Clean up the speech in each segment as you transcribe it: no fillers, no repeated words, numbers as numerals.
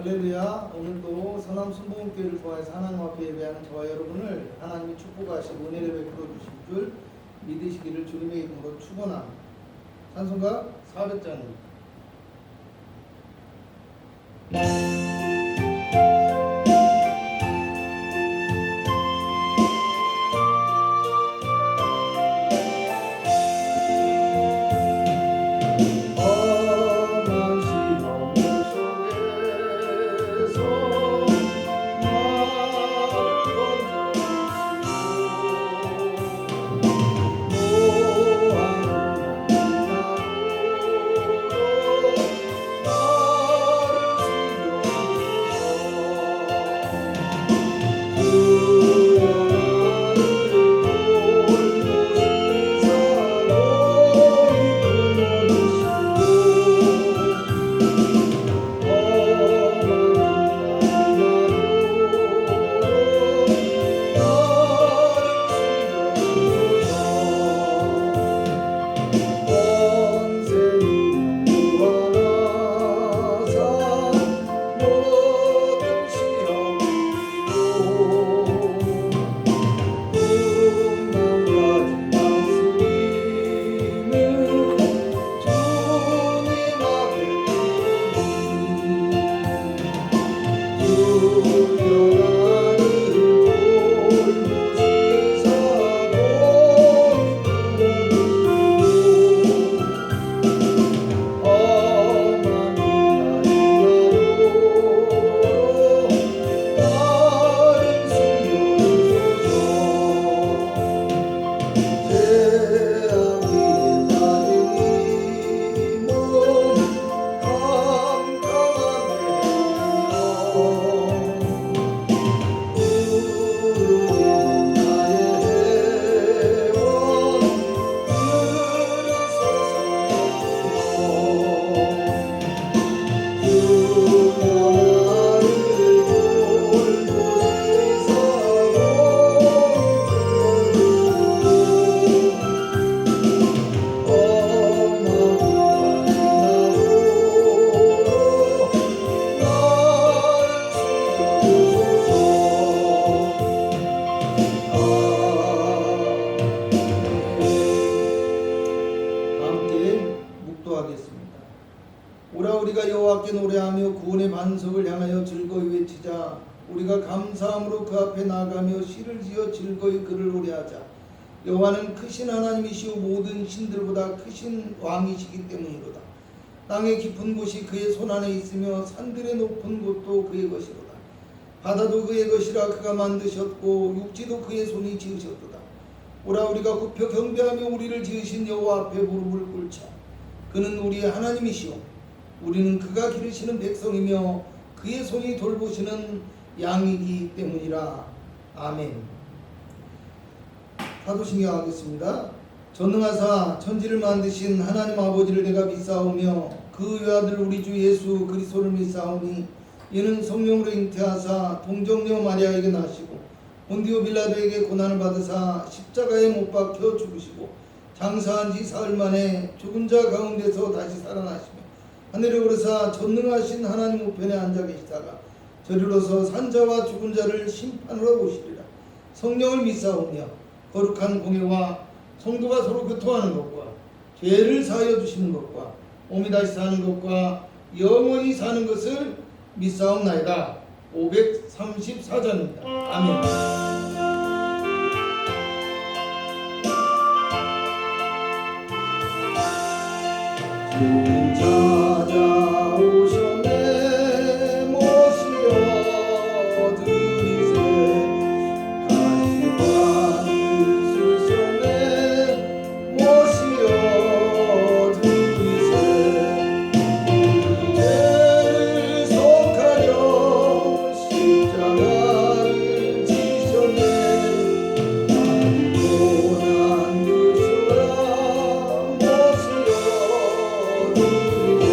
할렐루야. 오늘도 서남 순복음교회를 통해서 하나님 앞에 예배하는 저와 여러분을 하나님이 축복하시고 은혜를 베풀어 주실 줄 믿으시기를 주님의 이름으로 축원합니다. 찬송가 400장입니다. 오라 우리가 여호와께 노래하며 구원의 반석을 향하여 즐거이 외치자. 우리가 감사함으로 그 앞에 나아가며 시를 지어 즐거이 그를 노래하자. 여호와는 크신 하나님이시오 모든 신들보다 크신 왕이시기 때문이로다. 땅의 깊은 곳이 그의 손안에 있으며 산들의 높은 곳도 그의 것이로다. 바다도 그의 것이라 그가 만드셨고 육지도 그의 손이 지으셨도다. 오라 우리가 굽혀 경배하며 우리를 지으신 여호와 앞에 무릎을 꿇자. 그는 우리의 하나님이시오 우리는 그가 기르시는 백성이며 그의 손이 돌보시는 양이기 때문이라. 아멘. 사도신경 하겠습니다. 전능하사 천지를 만드신 하나님 아버지를 내가 믿사오며 그 외아들 우리 주 예수 그리스도를 믿사오니 이는 성령으로 잉태하사 동정녀 마리아에게 나시고 본디오 빌라도에게 고난을 받으사 십자가에 못 박혀 죽으시고 장사한 지 사흘 만에 죽은 자 가운데서 다시 살아나시며 하늘에 오르사 전능하신 하나님 우편에 앉아 계시다가 저리로서 산자와 죽은 자를 심판하러 오시리라. 성령을 믿사오며 거룩한 공예와 성도가 서로 교통하는 것과 죄를 사하여 주시는 것과 오미 다시 사는 것과 영원히 사는 것을 믿사옵나이다. 534전입니다. 아멘. 찾아오셨네 모시어 드리세 가시관을 쓰셨네 모시어 드리세 죄를 속하여 십자가를 지셨네 고난 주셔라 모시어 드리세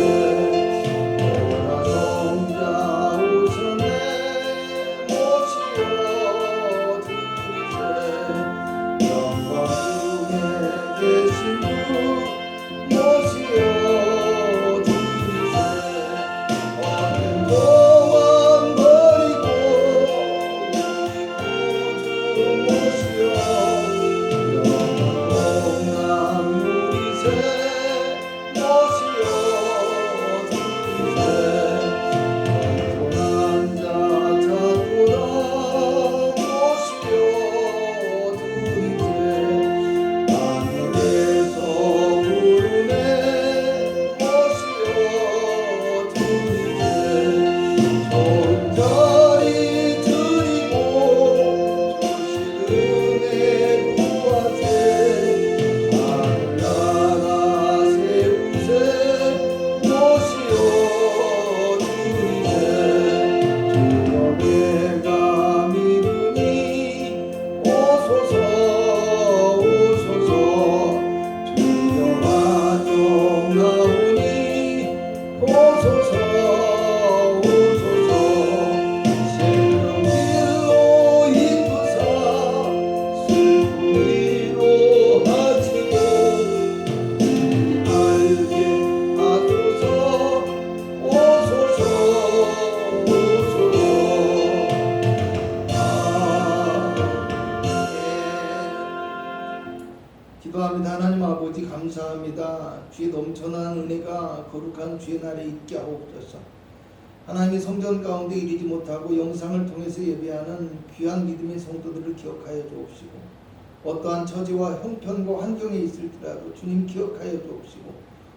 주의 넘쳐난 은혜가 거룩한 주의 날에 있게 하옵소서. 하나님의 성전 가운데 이르지 못하고 영상을 통해서 예배하는 귀한 믿음의 성도들을 기억하여 주옵시고, 어떠한 처지와 형편과 환경에 있을지라도 주님 기억하여 주옵시고,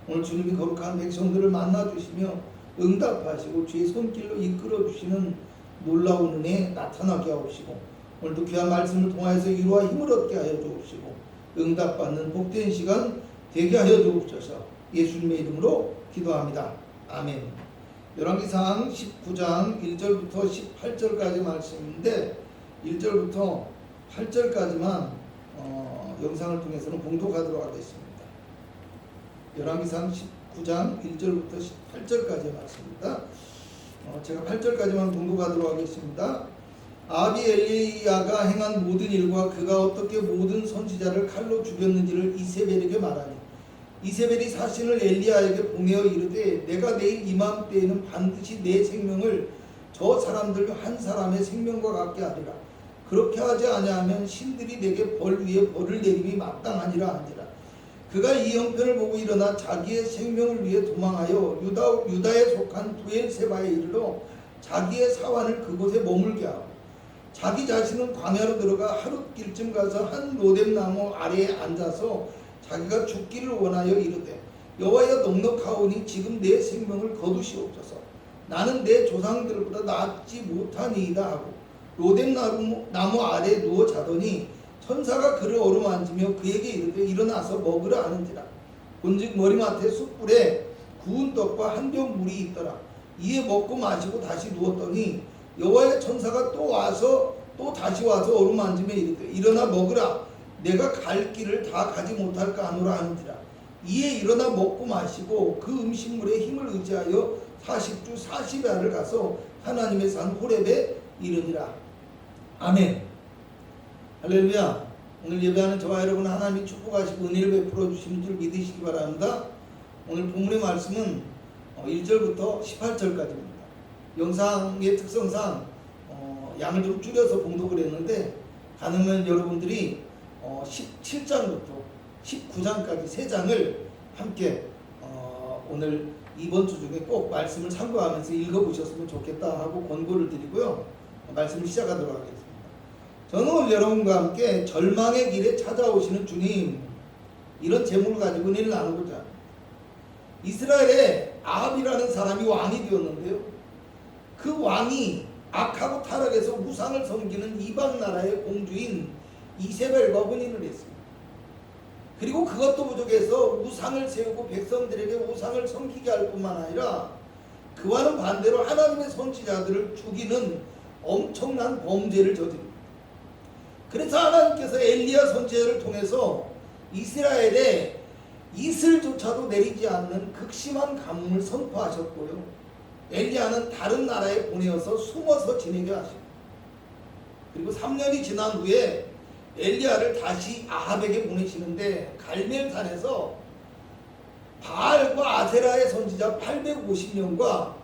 오늘 주님이 거룩한 백성들을 만나주시며 응답하시고 주의 손길로 이끌어주시는 놀라운 은혜 나타나게 하옵시고, 오늘도 귀한 말씀을 통하여서 위로와 힘을 얻게 하여 주옵시고 응답받는 복된 시간 되게 하여 주옵소서. 예수님의 이름으로 기도합니다. 아멘. 열왕기상 19장 1절부터 18절까지 말씀인데 1절부터 8절까지만 영상을 통해서는 봉독하도록 하겠습니다. 열왕기상 19장 1절부터 18절까지 말씀입니다. 제가 8절까지만 봉독하도록 하겠습니다. 아합이 엘리야가 행한 모든 일과 그가 어떻게 모든 선지자를 칼로 죽였는지를 이세벨에게 말하니, 이세벨이 사신을 엘리야에게 보내어 이르되 내가 내일 이맘때에는 반드시 내 생명을 저 사람들 한 사람의 생명과 같게 하리라. 그렇게 하지 아니하면 신들이 내게 벌 위에 벌을 내림이 마땅하니라 하니라. 그가 이 형편을 보고 일어나 자기의 생명을 위해 도망하여 유다에 속한 부엘세바에 이르러 자기의 사환을 그곳에 머물게 하고, 자기 자신은 광야로 들어가 하룻길쯤 가서 한 로뎀나무 아래에 앉아서 자기가 죽기를 원하여 이르되 여호와여 넉넉하오니 지금 내 생명을 거두시옵소서. 나는 내 조상들보다 낫지 못하니이다 하고 로뎀나무 아래에 누워 자더니 천사가 그를 어루만지며 그에게 이르되 일어나서 먹으라 하는지라. 본즉 머리맡에 숯불에 구운 떡과 한 병 물이 있더라. 이에 먹고 마시고 다시 누웠더니 여호와의 천사가 또 다시 와서 어루만지며 이르되 일어나 먹으라. 내가 갈 길을 다 가지 못할까 하노라 하는지라. 이에 일어나 먹고 마시고 그 음식물에 힘을 의지하여 40주 40야를 가서 하나님의 산 호렙에 이르니라. 아멘. 할렐루야. 오늘 예배하는 저와 여러분은 하나님이 축복하시고 은혜를 베풀어 주시는 줄 믿으시기 바랍니다. 오늘 본문의 말씀은 1절부터 18절까지입니다. 영상의 특성상 양을 좀 줄여서 봉독을 했는데 가능하면 여러분들이 17장부터 19장까지 3장을 함께 오늘 이번 주 중에 꼭 말씀을 참고하면서 읽어보셨으면 좋겠다 하고 권고를 드리고요. 말씀을 시작하도록 하겠습니다. 저는 오늘 여러분과 함께 절망의 길에 찾아오시는 주님, 이런 제목을 가지고 은혜를 나누고자 합니다. 이스라엘에 아합이라는 사람이 왕이 되었는데요, 그 왕이 악하고 타락해서 우상을 섬기는 이방 나라의 공주인 이세벨과 혼인을 했습니다. 그리고 그것도 부족해서 우상을 세우고 백성들에게 우상을 섬기게 할 뿐만 아니라 그와는 반대로 하나님의 선지자들을 죽이는 엄청난 범죄를 저지릅니다. 그래서 하나님께서 엘리야 선지자를 통해서 이스라엘에 이슬조차도 내리지 않는 극심한 가뭄을 선포하셨고요, 엘리야는 다른 나라에 보내어서 숨어서 지내게 하십니다. 그리고 3년이 지난 후에 엘리야를 다시 아합에게 보내시는데 갈멜산에서 바알과 아세라의 선지자 850명과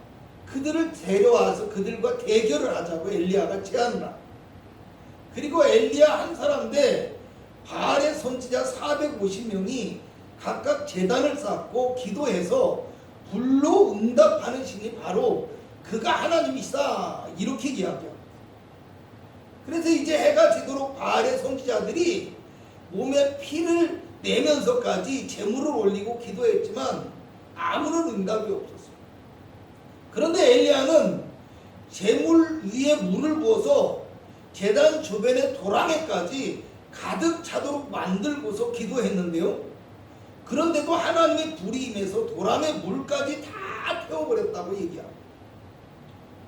그들을 데려와서 그들과 대결을 하자고 엘리야가 제안을 합니다. 그리고 엘리야 한 사람 대 바알의 선지자 450명이 각각 제단을 쌓고 기도해서 불로 응답하는 신이 바로 그가 하나님이시다, 이렇게 이야기합니다. 그래서 이제 해가 지도록 바알의 선지자들이 몸에 피를 내면서까지 제물을 올리고 기도했지만 아무런 응답이 없었어요. 그런데 엘리야는 제물 위에 물을 부어서 제단 주변의 도랑에까지 가득 차도록 만들고서 기도했는데요, 그런데도 하나님의 불이 임해서 도랑의 물까지 다 태워버렸다고 얘기합니다.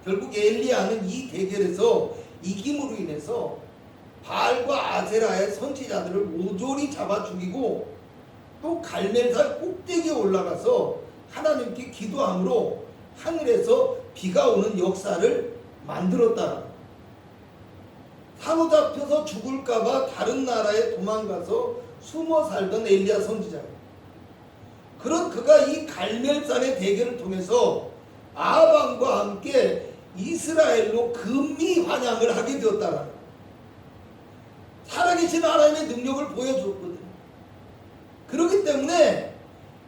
결국 엘리야는 이 대결에서 이김으로 인해서 바알과 아세라의 선지자들을 모조리 잡아 죽이고 또 갈멜산 꼭대기에 올라가서 하나님께 기도함으로 하늘에서 비가 오는 역사를 만들었다. 사로잡혀서 죽을까봐 다른 나라에 도망가서 숨어 살던 엘리야 선지자, 그런 그가 이 갈멜산의 대결을 통해서 아합 왕과 함께 이스라엘로 금미 환양을 하게 되었다는, 살아계신 하나님의 능력을 보여줬거든요. 그렇기 때문에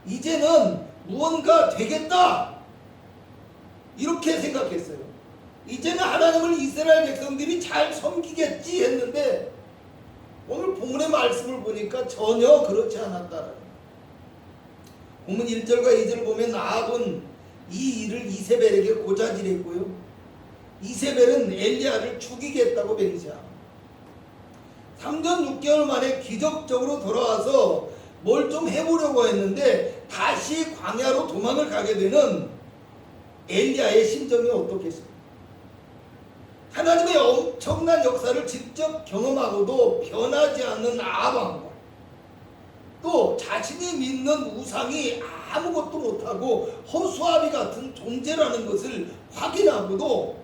이제는 무언가 되겠다 이렇게 생각했어요. 이제는 하나님을 이스라엘 백성들이 잘 섬기겠지 했는데 오늘 본문의 말씀을 보니까 전혀 그렇지 않았다라는. 본문 1절과 2절을 보면 아합은 이 일을 이세벨에게 고자질했고요. 이세벨은 엘리야를 죽이겠다고 맹세합니다. 3년 6개월 만에 기적적으로 돌아와서 뭘 좀 해보려고 했는데 다시 광야로 도망을 가게 되는 엘리야의 심정이 어떻겠습니까? 하나님의 엄청난 역사를 직접 경험하고도 변하지 않는 아합 왕과 또 자신이 믿는 우상이 아무것도 못하고 허수아비 같은 존재라는 것을 확인하고도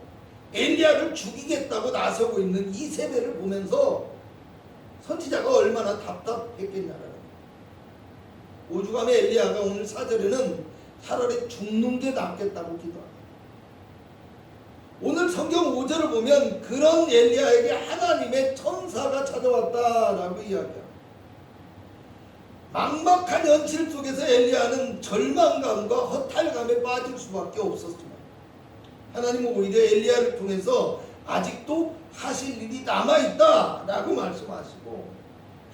엘리야를 죽이겠다고 나서고 있는 이세벨을 보면서 선지자가 얼마나 답답했겠냐라는. 오죽하면 엘리야가 오늘 4절에는 차라리 죽는 게 낫겠다고 기도합니다. 오늘 성경 5절을 보면 그런 엘리야에게 하나님의 천사가 찾아왔다라고 이야기합니다. 막막한 현실 속에서 엘리야는 절망감과 허탈감에 빠질 수밖에 없었지만 하나님은 오히려 엘리야를 통해서 아직도 하실 일이 남아있다라고 말씀하시고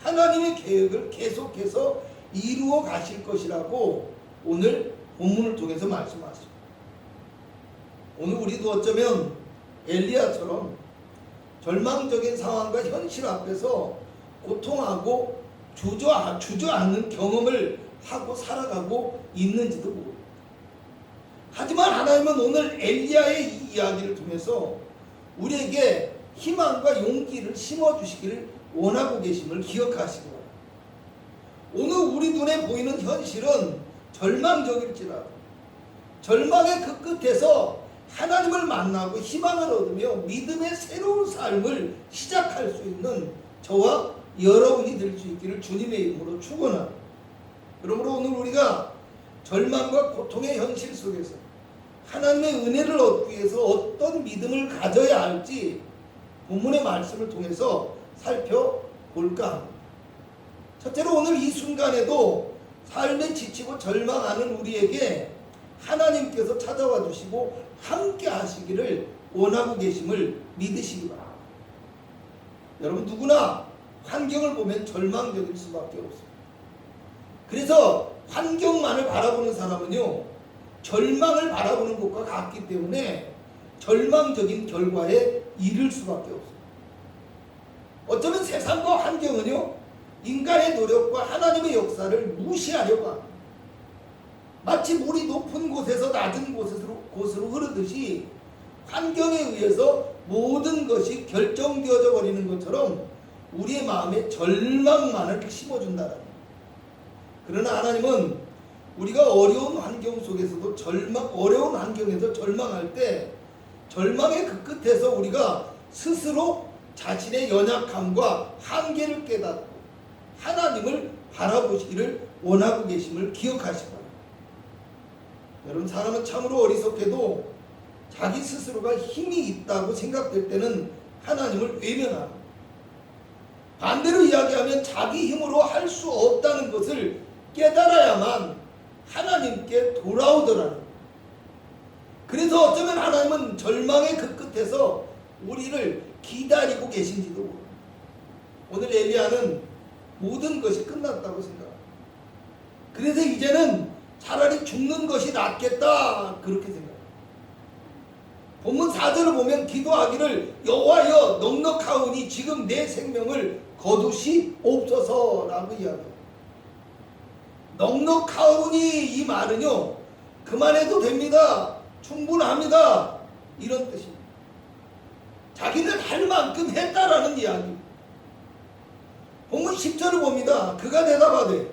하나님의 계획을 계속해서 이루어 가실 것이라고 오늘 본문을 통해서 말씀하십니다. 오늘 우리도 어쩌면 엘리야처럼 절망적인 상황과 현실 앞에서 고통하고 주저앉는 경험을 하고 살아가고 있는지도 모릅니다. 하지만 하나님은 오늘 엘리야의 이 이야기를 통해서 우리에게 희망과 용기를 심어주시기를 원하고 계심을 기억하시기 바랍니다. 오늘 우리 눈에 보이는 현실은 절망적일지라도 절망의 그 끝에서 하나님을 만나고 희망을 얻으며 믿음의 새로운 삶을 시작할 수 있는 저와 여러분이 될 수 있기를 주님의 이름으로 축원합니다. 그러므로 오늘 우리가 절망과 고통의 현실 속에서 하나님의 은혜를 얻기 위해서 어떤 믿음을 가져야 할지 본문의 말씀을 통해서 살펴볼까 합니다. 첫째로 오늘 이 순간에도 삶에 지치고 절망하는 우리에게 하나님께서 찾아와 주시고 함께 하시기를 원하고 계심을 믿으시기 바랍니다. 여러분 누구나 환경을 보면 절망적일 수밖에 없습니다. 그래서 환경만을 바라보는 사람은요 절망을 바라보는 것과 같기 때문에 절망적인 결과에 이를 수밖에 없습니다. 어쩌면 세상과 환경은요 인간의 노력과 하나님의 역사를 무시하려고 합니다. 마치 물이 높은 곳에서 낮은 곳으로 흐르듯이 환경에 의해서 모든 것이 결정되어져 버리는 것처럼 우리의 마음에 절망만을 심어준다는 거예요. 그러나 하나님은 우리가 어려운 환경 속에서도 어려운 환경에서 절망할 때 절망의 그 끝에서 우리가 스스로 자신의 연약함과 한계를 깨닫고 하나님을 바라보시기를 원하고 계심을 기억하시기 바랍니다. 여러분 사람은 참으로 어리석게도 자기 스스로가 힘이 있다고 생각될 때는 하나님을 외면합니다. 반대로 이야기하면 자기 힘으로 할 수 없다는 것을 깨달아야만 하나님께 돌아오더라는 거예요. 그래서 어쩌면 하나님은 절망의 그 끝에서 우리를 기다리고 계신지도 모릅니다. 오늘 엘리야는 모든 것이 끝났다고 생각합니다. 그래서 이제는 차라리 죽는 것이 낫겠다 그렇게 생각합니다. 본문 4절을 보면 기도하기를 여호와여 넉넉하오니 지금 내 생명을 거두시옵소서라고 이야기합니다. 넉넉하오니 이 말은요 그만해도 됩니다. 충분합니다. 이런 뜻입니다. 자기는 할 만큼 했다라는 이야기입니다. 본문 10절을 봅니다. 그가 대답하되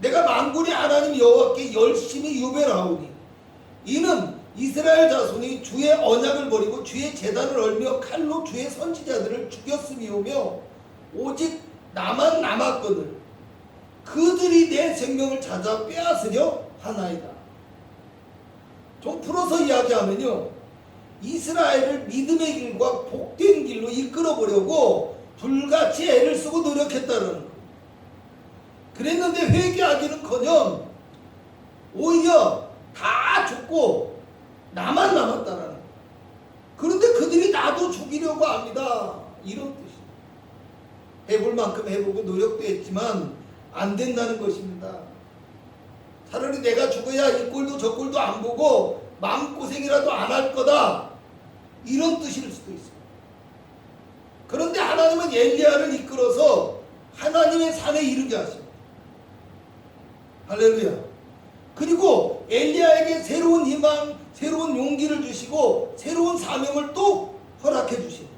내가 만군의 하나님 여호와께 열심히 유배하오니 이는 이스라엘 자손이 주의 언약을 버리고 주의 제단을 얼며 칼로 주의 선지자들을 죽였음이오며 오직 나만 남았거늘 그들이 내 생명을 찾아 빼앗으려 하나이다. 좀 풀어서 이야기하면요 이스라엘을 믿음의 길과 복된 길로 이끌어 보려고 불같이 애를 쓰고 노력했다는 거예요. 그랬는데 회개하기는커녕 오히려 다 죽고 나만 남았다라는 거예요. 그런데 그들이 나도 죽이려고 합니다. 이런 뜻이에요. 해볼 만큼 해보고 노력도 했지만 안 된다는 것입니다. 차라리 내가 죽어야 이 꼴도 저 꼴도 안 보고 마음고생이라도 안 할 거다. 이런 뜻일 수도 있어요. 그런데 하나님은 엘리야를 이끌어서 하나님의 산에 이르게 하십니다. 할렐루야. 그리고 엘리야에게 새로운 희망, 새로운 용기를 주시고 새로운 사명을 또 허락해 주십니다.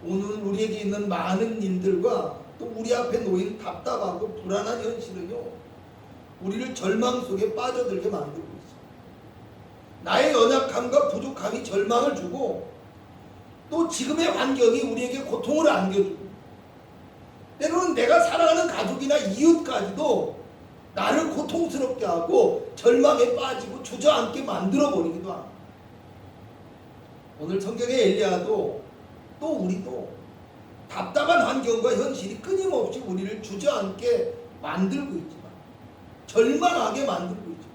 오늘 우리에게 있는 많은 일들과 또 우리 앞에 놓인 답답하고 불안한 현실은요, 우리를 절망 속에 빠져들게 만들고 있어요. 나의 연약함과 부족함이 절망을 주고 또 지금의 환경이 우리에게 고통을 안겨주고 때로는 내가 사랑하는 가족이나 이웃까지도 나를 고통스럽게 하고 절망에 빠지고 주저앉게 만들어버리기도 합니다. 오늘 성경의 엘리야도 또 우리도 답답한 환경과 현실이 끊임없이 우리를 주저앉게 만들고 있지만 절망하게 만들고 있죠.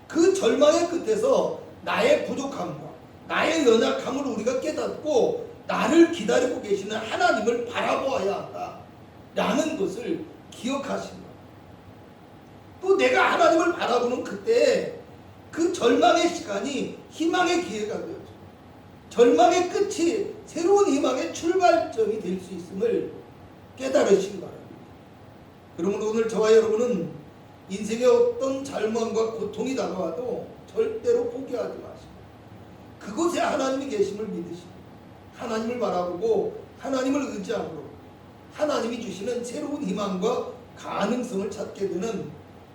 그 절망의 끝에서 나의 부족함과 나의 연약함을 우리가 깨닫고 나를 기다리고 계시는 하나님을 바라보아야 한다라는 것을 기억하십니다. 또 내가 하나님을 바라보는 그때 그 절망의 시간이 희망의 기회가 되어져. 절망의 끝이 새로운 희망의 출발점이 될 수 있음을 깨달으시기 바랍니다. 그러므로 오늘 저와 여러분은 인생의 어떤 절망과 고통이 다가와도 절대로 포기하지 마시고 그곳에 하나님이 계심을 믿으시고 하나님을 바라보고 하나님을 의지함으로 하나님이 주시는 새로운 희망과 가능성을 찾게 되는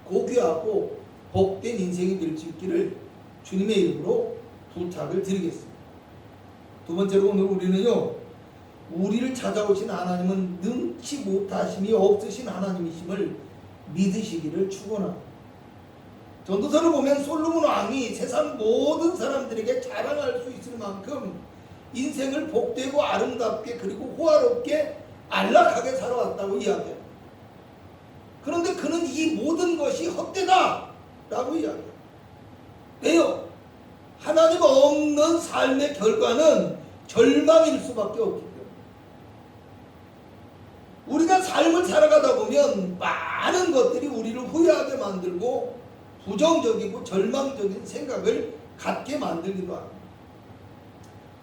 고귀하고 복된 인생이 될 수 있기를 주님의 이름으로 부탁을 드리겠습니다. 두 번째로 오늘 우리는요, 우리를 찾아오신 하나님은 능치 못하심이 없으신 하나님이심을 믿으시기를 축원합니다. 전도서를 보면 솔로몬 왕이 세상 모든 사람들에게 자랑할 수 있을 만큼 인생을 복되고 아름답게 그리고 호화롭게 안락하게 살아왔다고 이야기해요. 그런데 그는 이 모든 것이 헛되다 라고 이야기해요. 왜요? 하나님 없는 삶의 결과는 절망일 수밖에 없기 때문에 우리가 삶을 살아가다 보면 많은 것들이 우리를 후회하게 만들고 부정적이고 절망적인 생각을 갖게 만들기도 합니다.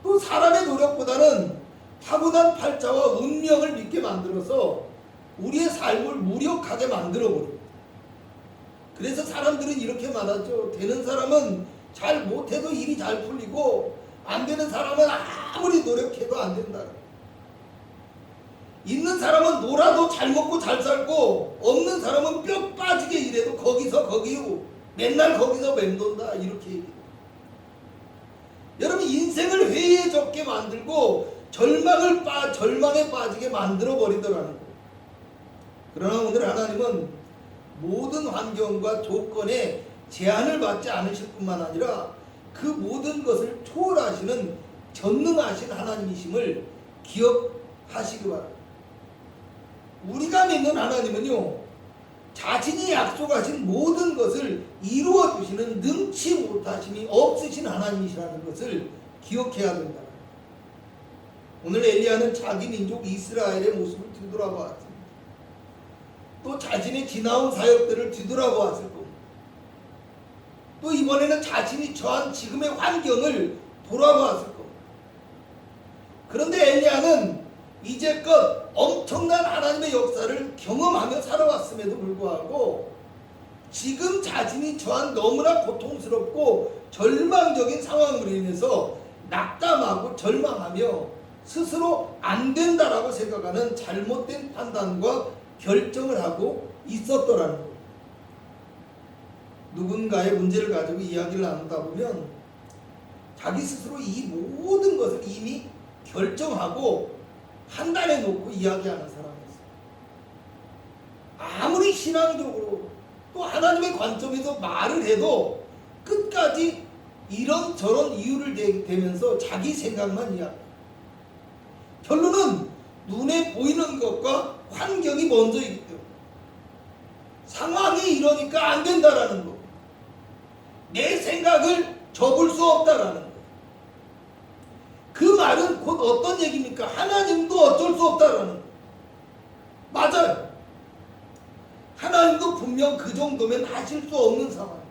또 사람의 노력보다는 타고난 팔자와 운명을 믿게 만들어서 우리의 삶을 무력하게 만들어버립니다. 그래서 사람들은 이렇게 말하죠. 되는 사람은 잘 못해도 일이 잘 풀리고 안 되는 사람은 아무리 노력해도 안 된다. 있는 사람은 놀아도 잘 먹고 잘 살고 없는 사람은 뼈 빠지게 일해도 거기서 거기고 맨날 거기서 맴돈다 이렇게 얘기해요. 여러분 인생을 회의적게 만들고 절망에 빠지게 만들어 버리더라는 거예요. 그러나 오늘 하나님은 모든 환경과 조건에 제한을 받지 않으실 뿐만 아니라 그 모든 것을 초월하시는 전능하신 하나님이심을 기억하시기 바랍니다. 우리가 믿는 하나님은요, 자신이 약속하신 모든 것을 이루어 주시는 능치 못하심이 없으신 하나님이시라는 것을 기억해야 된다. 오늘 엘리야는 자기 민족 이스라엘의 모습을 뒤돌아보았습니다. 또 자신의 지나온 사역들을 뒤돌아보았을 겁니다. 또 이번에는 자신이 처한 지금의 환경을 돌아보았을 겁니다. 그런데 엘리야는 이제껏 엄청난 하나님의 역사를 경험하며 살아왔음에도 불구하고 지금 자신이 처한 너무나 고통스럽고 절망적인 상황으로 인해서 낙담하고 절망하며 스스로 안 된다라고 생각하는 잘못된 판단과 결정을 하고 있었더라는 거예요. 누군가의 문제를 가지고 이야기를 나누다 보면 자기 스스로 이 모든 것을 이미 결정하고 판단해 놓고 이야기하는 사람이 있어요. 아무리 신앙적으로 또 하나님의 관점에서 말을 해도 끝까지 이런저런 이유를 대면서 자기 생각만 이야기해요. 결론은 눈에 보이는 것과 환경이 먼저이기 때문에 상황이 이러니까 안 된다라는 거. 내 생각을 접을 수 없다라는 거. 그 말은 곧 어떤 얘기입니까? 하나님도 어쩔 수 없다라는 거. 맞아요. 하나님도 분명 그 정도면 하실 수 없는 상황.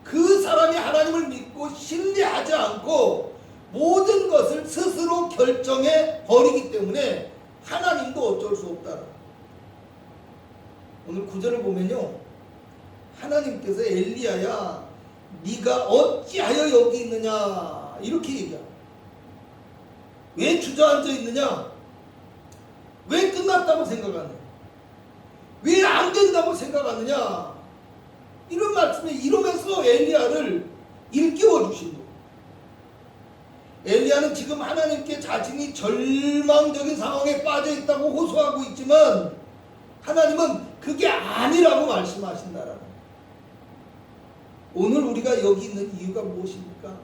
그 사람이 하나님을 믿고 신뢰하지 않고 모든 것을 스스로 결정해 버리기 때문에 하나님도 어쩔 수 없다. 오늘 구절을 보면요, 하나님께서 엘리야야 네가 어찌하여 여기 있느냐 이렇게 얘기합니다. 왜 주저앉아 있느냐? 왜 끝났다고 생각하느냐? 왜 안 된다고 생각하느냐? 이런 말씀에 이러면서 엘리야를 일깨워 주신 거예요. 엘리야는 지금 하나님께 자신이 절망적인 상황에 빠져 있다고 호소하고 있지만 하나님은 그게 아니라고 말씀하신다라는 거예요. 오늘 우리가 여기 있는 이유가 무엇입니까?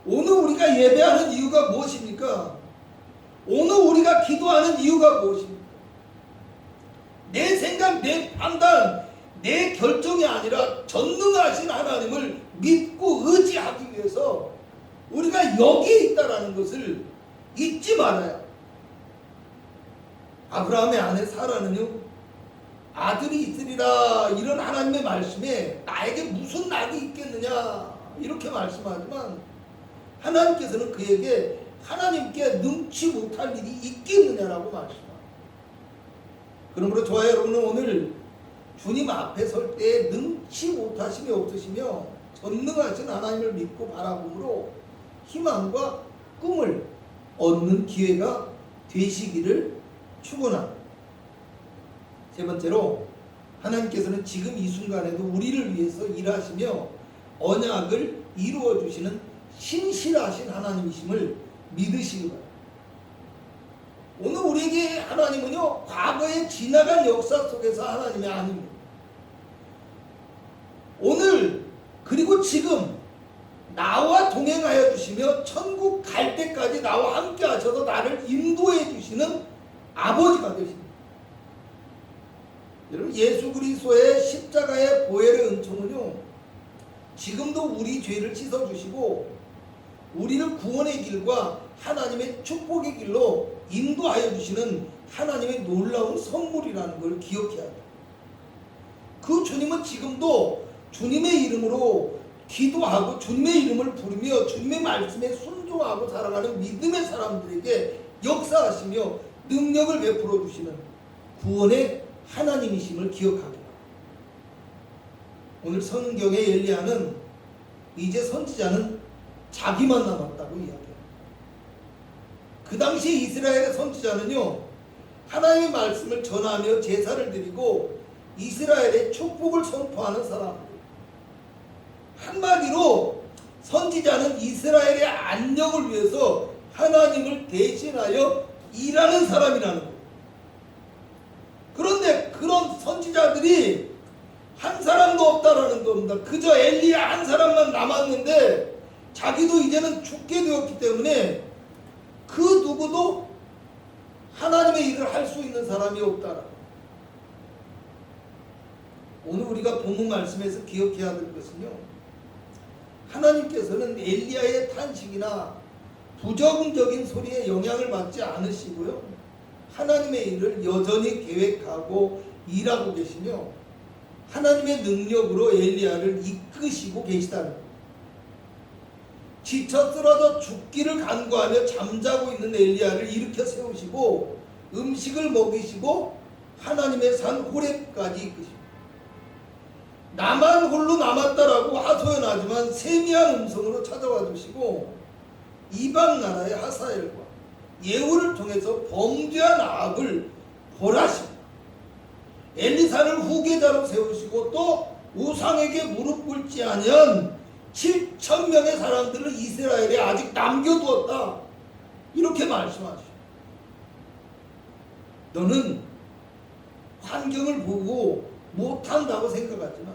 오늘 우리가 예배하는 이유가 무엇입니까? 오늘 우리가 기도하는 이유가 무엇입니까? 내 생각, 내 판단, 내 결정이 아니라 전능하신 하나님을 믿고 의지하기 위해서 우리가 여기에 있다라는 것을 잊지 말아요. 아브라함의 아내 사라는요, 아들이 있으리라 이런 하나님의 말씀에 나에게 무슨 낙이 있겠느냐 이렇게 말씀하지만 하나님께서는 그에게 하나님께 능치 못할 일이 있겠느냐라고 말씀합니다. 그러므로 저와 여러분은 오늘 주님 앞에 설 때 능치 못하심이 없으시며 전능하신 하나님을 믿고 바라봄으로 희망과 꿈을 얻는 기회가 되시기를 축원합니다. 세 번째로 하나님께서는 지금 이 순간에도 우리를 위해서 일하시며 언약을 이루어 주시는 신실하신 하나님이심을 믿으시기 바랍니다. 오늘 우리에게 하나님은요, 과거에 지나간 역사 속에서 하나님이 아닙니다. 오늘 그리고 지금 나와 동행하여 주시며 천국 갈 때까지 나와 함께 하셔서 나를 인도해 주시는 아버지가 되십니다. 여러분, 예수 그리스도의 십자가의 보혈의 은총은요, 지금도 우리 죄를 씻어주시고 우리를 구원의 길과 하나님의 축복의 길로 인도하여 주시는 하나님의 놀라운 선물이라는 걸 기억해야 돼요. 그 주님은 지금도 주님의 이름으로 기도하고 주님의 이름을 부르며 주님의 말씀에 순종하고 살아가는 믿음의 사람들에게 역사하시며 능력을 베풀어 주시는 구원의 하나님이심을 기억하게 합니다. 오늘 성경의 엘리야는 이제 선지자는 자기만 남았다고 이야기해요. 그 당시 이스라엘의 선지자는요, 하나님의 말씀을 전하며 제사를 드리고 이스라엘의 축복을 선포하는 사람들. 한마디로 선지자는 이스라엘의 안녕을 위해서 하나님을 대신하여 일하는 사람이라는 거예요. 그런데 그런 선지자들이 한 사람도 없다라는 겁니다. 그저 엘리야 한 사람만 남았는데 자기도 이제는 죽게 되었기 때문에 그 누구도 하나님의 일을 할 수 있는 사람이 없다라. 오늘 우리가 본문 말씀에서 기억해야 될 것은요, 하나님께서는 엘리야의 탄식이나 부정적인 소리에 영향을 받지 않으시고요, 하나님의 일을 여전히 계획하고 일하고 계시며 하나님의 능력으로 엘리야를 이끄시고 계시다는 거예요. 지쳐 쓰러져 죽기를 간구하며 잠자고 있는 엘리야를 일으켜 세우시고 음식을 먹이시고 하나님의 산 호렙까지 이끄시고, 나만 홀로 남았다라고 하소연하지만 세미한 음성으로 찾아와 주시고 이방 나라의 하사엘과 예후를 통해서 범죄한 아합을 벌하시고 엘리사를 후계자로 세우시고 또 우상에게 무릎 꿇지 아니한 7,000명의 사람들을 이스라엘에 아직 남겨두었다, 이렇게 말씀하시오. 너는 환경을 보고 못한다고 생각하지만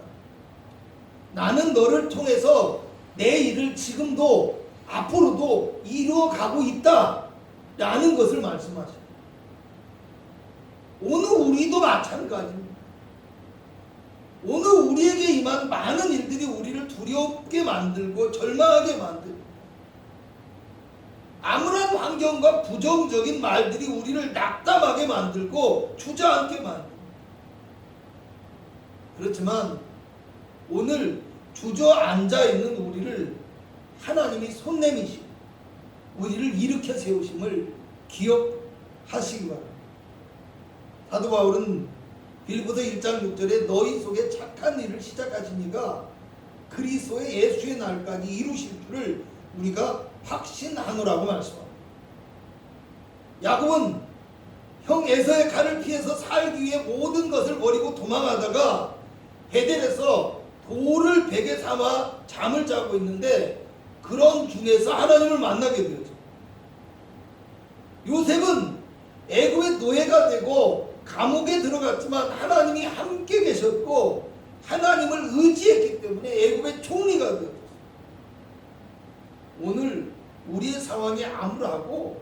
나는 너를 통해서 내 일을 지금도 앞으로도 이루어가고 있다 라는 것을 말씀하십니다. 오늘 우리도 마찬가지입니다. 오늘 우리에게 임한 많은 일들이 우리를 두렵게 만들고 절망하게 만들고, 암울한 환경과 부정적인 말들이 우리를 낙담하게 만들고 주저앉게 만들고, 그렇지만 오늘 주저앉아 있는 우리를 하나님이 손 내미시고 우리를 일으켜 세우심을 기억하시기 바랍니다. 사도 바울은 빌립보서 1장 6절에 너희 속에 착한 일을 시작하신 이가 그리스도의 예수의 날까지 이루실 줄을 우리가 확신하노라고 말씀합니다. 야곱은 형 에서의 칼을 피해서 살기 위해 모든 것을 버리고 도망하다가 베델에서 돌을 베개 삼아 잠을 자고 있는데 그런 중에서 하나님을 만나게 되었죠. 요셉은 애굽의 노예가 되고 감옥에 들어갔지만 하나님이 함께 계셨고 하나님을 의지했기 때문에 애굽의 총리가 되었어요. 오늘 우리의 상황이 암울하고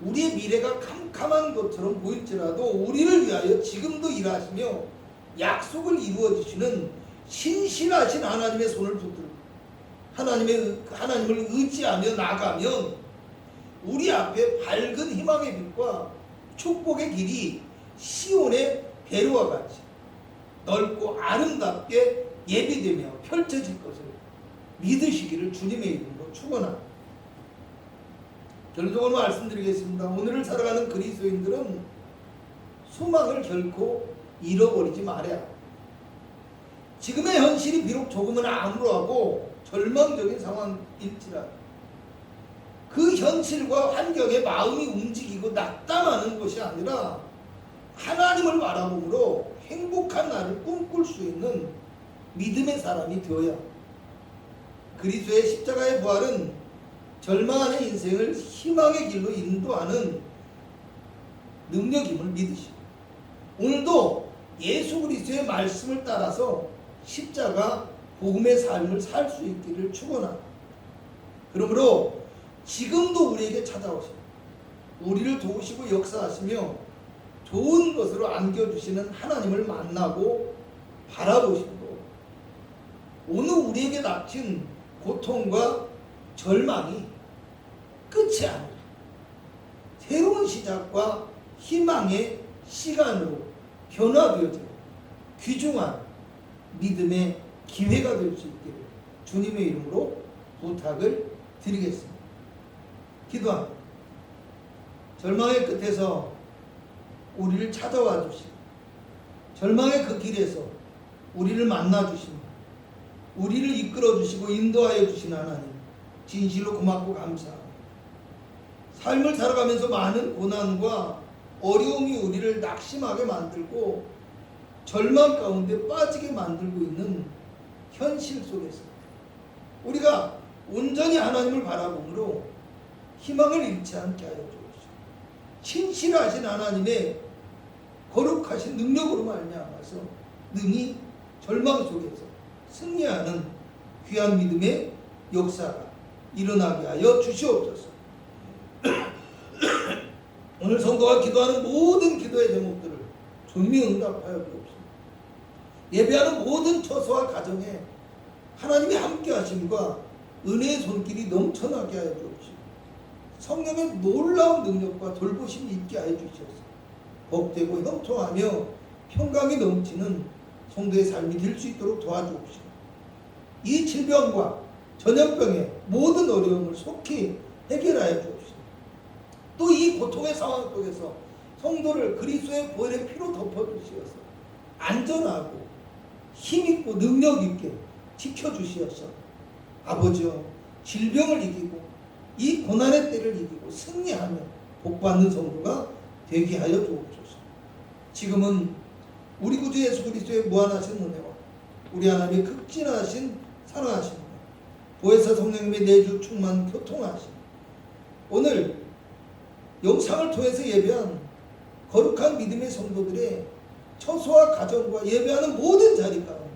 우리의 미래가 캄캄한 것처럼 보일지라도 우리를 위하여 지금도 일하시며 약속을 이루어 주시는 신실하신 하나님의 손을 붙들고 하나님을 의지하며 나가면 우리 앞에 밝은 희망의 빛과 축복의 길이 시온의 배로와 같이 넓고 아름답게 예비되며 펼쳐질 것을 믿으시기를 주님의 이름으로 축원합니다. 결론적으로 말씀드리겠습니다. 오늘을 살아가는 그리스도인들은 소망을 결코 잃어버리지 말아야 합니다. 지금의 현실이 비록 조금은 암울하고 절망적인 상황일지라도 그 현실과 환경에 마음이 움직이고 낙담하는 것이 아니라 하나님을 바라봄으로 행복한 날을 꿈꿀 수 있는 믿음의 사람이 되어야 합니다. 그리스도의 십자가의 부활은 절망하는 인생을 희망의 길로 인도하는 능력임을 믿으시고 오늘도 예수 그리스도의 말씀을 따라서 십자가 복음의 삶을 살 수 있기를 축원합니다. 그러므로 지금도 우리에게 찾아오시고 우리를 도우시고 역사하시며 좋은 것으로 안겨주시는 하나님을 만나고 바라보시고 오늘 우리에게 닥친 고통과 절망이 끝이 아니라 새로운 시작과 희망의 시간으로 변화되어져 귀중한 믿음의 기회가 될 수 있기를 주님의 이름으로 부탁을 드리겠습니다. 기도합니다. 절망의 끝에서 우리를 찾아와 주시고 절망의 그 길에서 우리를 만나 주시며 우리를 이끌어 주시고 인도하여 주신 하나님 진실로 고맙고 감사합니다. 삶을 살아가면서 많은 고난과 어려움이 우리를 낙심하게 만들고 절망 가운데 빠지게 만들고 있는 현실 속에서 우리가 온전히 하나님을 바라보므로 희망을 잃지 않게 하여 주옵시고 신실하신 하나님의 거룩하신 능력으로 말미암아서 능히 절망 속에서 승리하는 귀한 믿음의 역사가 일어나게 하여 주시옵소서. 오늘 성도가 기도하는 모든 기도의 제목들을 주님이 응답하여 주옵소서. 예배하는 모든 처소와 가정에 하나님이 함께 하심과 은혜의 손길이 넘쳐나게 하여 주옵시고 성령의 놀라운 능력과 돌보심이 있게 하여 주시옵소서. 복되고 형통하며 평강이 넘치는 성도의 삶이 될 수 있도록 도와주옵시고 이 질병과 전염병의 모든 어려움을 속히 해결하여 주옵시고 또 이 고통의 상황 속에서 성도를 그리스도의 보혈의 피로 덮어주시어서 안전하고 힘있고 능력있게 지켜주시어서 아버지여 질병을 이기고 이 고난의 때를 이기고 승리하며 복받는 성도가 되게 하여 주옵소서. 지금은 우리 구주 예수 그리스도의 무한하신 은혜와 우리 하나님의 극진하신 사랑하심과 보혜사 성령님의 내주 충만 교통하심 오늘 영상을 통해서 예배한 거룩한 믿음의 성도들의 처소와 가정과 예배하는 모든 자리 가운데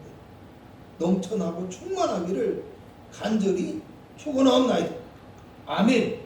넘쳐나고 충만하기를 간절히 축원하옵나이다. 아멘.